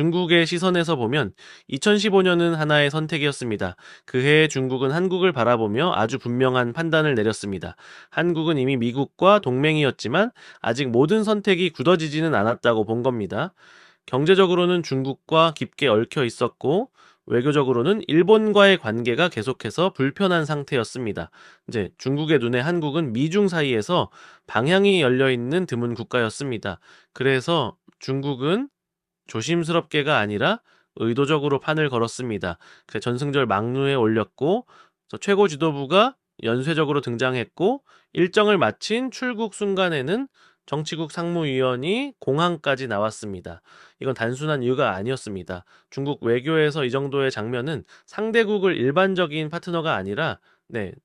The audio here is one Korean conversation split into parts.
중국의 시선에서 보면 2015년은 하나의 선택이었습니다. 그해 중국은 한국을 바라보며 아주 분명한 판단을 내렸습니다. 한국은 이미 미국과 동맹이었지만 아직 모든 선택이 굳어지지는 않았다고 본 겁니다. 경제적으로는 중국과 깊게 얽혀 있었고 외교적으로는 일본과의 관계가 계속해서 불편한 상태였습니다. 이제 중국의 눈에 한국은 미중 사이에서 방향이 열려 있는 드문 국가였습니다. 그래서 중국은 조심스럽게가 아니라 의도적으로 판을 걸었습니다. 그 전승절 막루에 올렸고 최고 지도부가 연쇄적으로 등장했고 일정을 마친 출국 순간에는 정치국 상무위원이 공항까지 나왔습니다. 이건 단순한 이유가 아니었습니다. 중국 외교에서 이 정도의 장면은 상대국을 일반적인 파트너가 아니라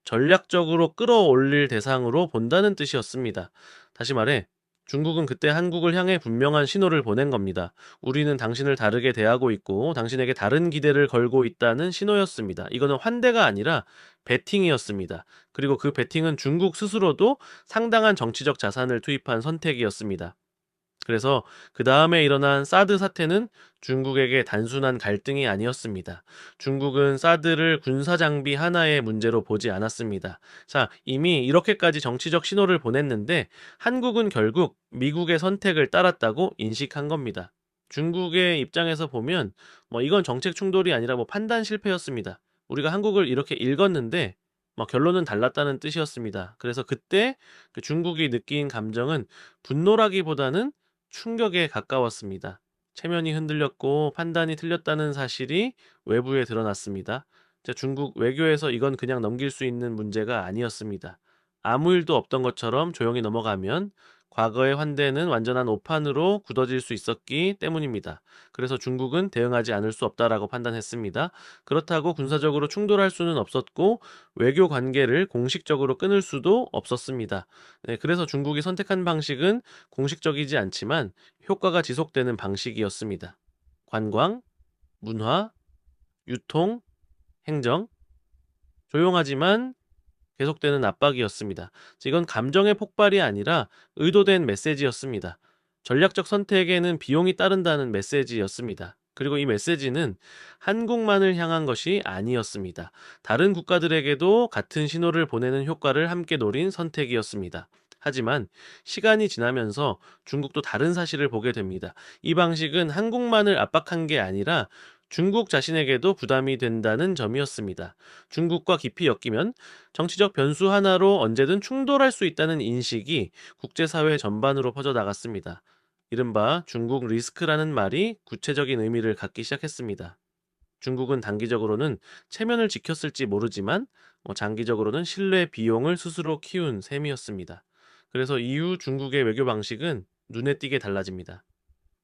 전략적으로 끌어올릴 대상으로 본다는 뜻이었습니다. 다시 말해 중국은 그때 한국을 향해 분명한 신호를 보낸 겁니다. 우리는 당신을 다르게 대하고 있고 당신에게 다른 기대를 걸고 있다는 신호였습니다. 이거는 환대가 아니라 베팅이었습니다. 그리고 그 베팅은 중국 스스로도 상당한 정치적 자산을 투입한 선택이었습니다. 그래서 그 다음에 일어난 사드 사태는 중국에게 단순한 갈등이 아니었습니다. 중국은 사드를 군사 장비 하나의 문제로 보지 않았습니다. 자, 이미 이렇게까지 정치적 신호를 보냈는데 한국은 결국 미국의 선택을 따랐다고 인식한 겁니다. 중국의 입장에서 보면 이건 정책 충돌이 아니라 판단 실패였습니다. 우리가 한국을 이렇게 읽었는데 결론은 달랐다는 뜻이었습니다. 그래서 그때 그 중국이 느낀 감정은 분노라기보다는 충격에 가까웠습니다. 체면이 흔들렸고 판단이 틀렸다는 사실이 외부에 드러났습니다. 중국 외교에서 이건 그냥 넘길 수 있는 문제가 아니었습니다. 아무 일도 없던 것처럼 조용히 넘어가면 과거의 환대는 완전한 오판으로 굳어질 수 있었기 때문입니다. 그래서 중국은 대응하지 않을 수 없다라고 판단했습니다. 그렇다고 군사적으로 충돌할 수는 없었고 외교 관계를 공식적으로 끊을 수도 없었습니다. 그래서 중국이 선택한 방식은 공식적이지 않지만 효과가 지속되는 방식이었습니다. 관광, 문화, 유통, 행정, 조용하지만 계속되는 압박이었습니다. 이건 감정의 폭발이 아니라 의도된 메시지였습니다. 전략적 선택에는 비용이 따른다는 메시지였습니다. 그리고 이 메시지는 한국만을 향한 것이 아니었습니다. 다른 국가들에게도 같은 신호를 보내는 효과를 함께 노린 선택이었습니다. 하지만 시간이 지나면서 중국도 다른 사실을 보게 됩니다. 이 방식은 한국만을 압박한 게 아니라 중국 자신에게도 부담이 된다는 점이었습니다. 중국과 깊이 엮이면 정치적 변수 하나로 언제든 충돌할 수 있다는 인식이 국제사회 전반으로 퍼져나갔습니다. 이른바 중국 리스크라는 말이 구체적인 의미를 갖기 시작했습니다. 중국은 단기적으로는 체면을 지켰을지 모르지만 장기적으로는 신뢰 비용을 스스로 키운 셈이었습니다. 그래서 이후 중국의 외교 방식은 눈에 띄게 달라집니다.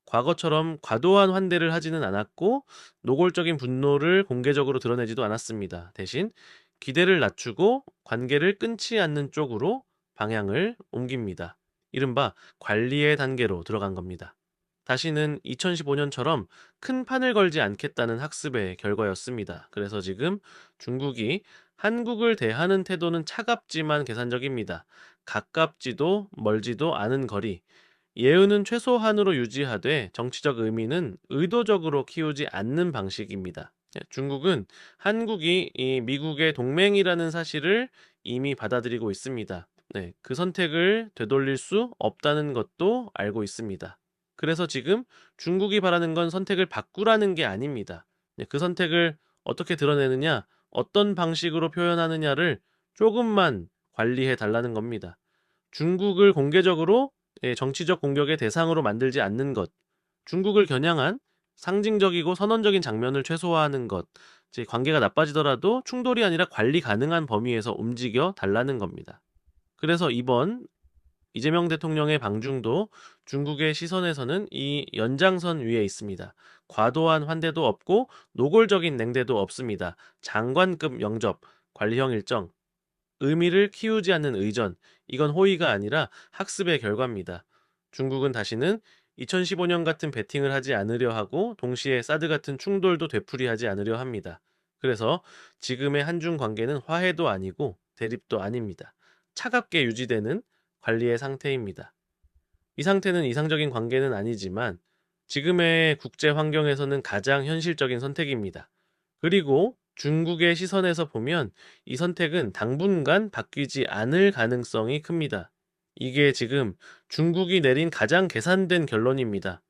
과거처럼 과도한 환대를 하지는 않았고 노골적인 분노를 공개적으로 드러내지도 않았습니다. 대신 기대를 낮추고 관계를 끊지 않는 쪽으로 방향을 옮깁니다. 이른바 관리의 단계로 들어간 겁니다. 다시는 2015년처럼 큰 판을 걸지 않겠다는 학습의 결과였습니다. 그래서 지금 중국이 한국을 대하는 태도는 차갑지만 계산적입니다. 가깝지도 멀지도 않은 거리, 예의는 최소한으로 유지하되 정치적 의미는 의도적으로 키우지 않는 방식입니다. 중국은 한국이 이 미국의 동맹이라는 사실을 이미 받아들이고 있습니다. 그 선택을 되돌릴 수 없다는 것도 알고 있습니다. 그래서 지금 중국이 바라는 건 선택을 바꾸라는 게 아닙니다. 그 선택을 어떻게 드러내느냐, 어떤 방식으로 표현하느냐를 조금만 관리해 달라는 겁니다. 중국을 공개적으로 정치적 공격의 대상으로 만들지 않는 것, 중국을 겨냥한 상징적이고 선언적인 장면을 최소화하는 것, 관계가 나빠지더라도 충돌이 아니라 관리 가능한 범위에서 움직여 달라는 겁니다. 그래서 이번 이재명 대통령의 방중도 중국의 시선에서는 이 연장선 위에 있습니다. 과도한 환대도 없고 노골적인 냉대도 없습니다. 장관급 영접, 관리형 일정, 의미를 키우지 않는 의전, 이건 호의가 아니라 학습의 결과입니다. 중국은 다시는 2015년 같은 베팅을 하지 않으려 하고 동시에 사드 같은 충돌도 되풀이하지 않으려 합니다. 그래서 지금의 한중 관계는 화해도 아니고 대립도 아닙니다. 차갑게 유지되는 관리의 상태입니다. 이 상태는 이상적인 관계는 아니지만 지금의 국제 환경에서는 가장 현실적인 선택입니다. 그리고 중국의 시선에서 보면 이 선택은 당분간 바뀌지 않을 가능성이 큽니다. 이게 지금 중국이 내린 가장 계산된 결론입니다.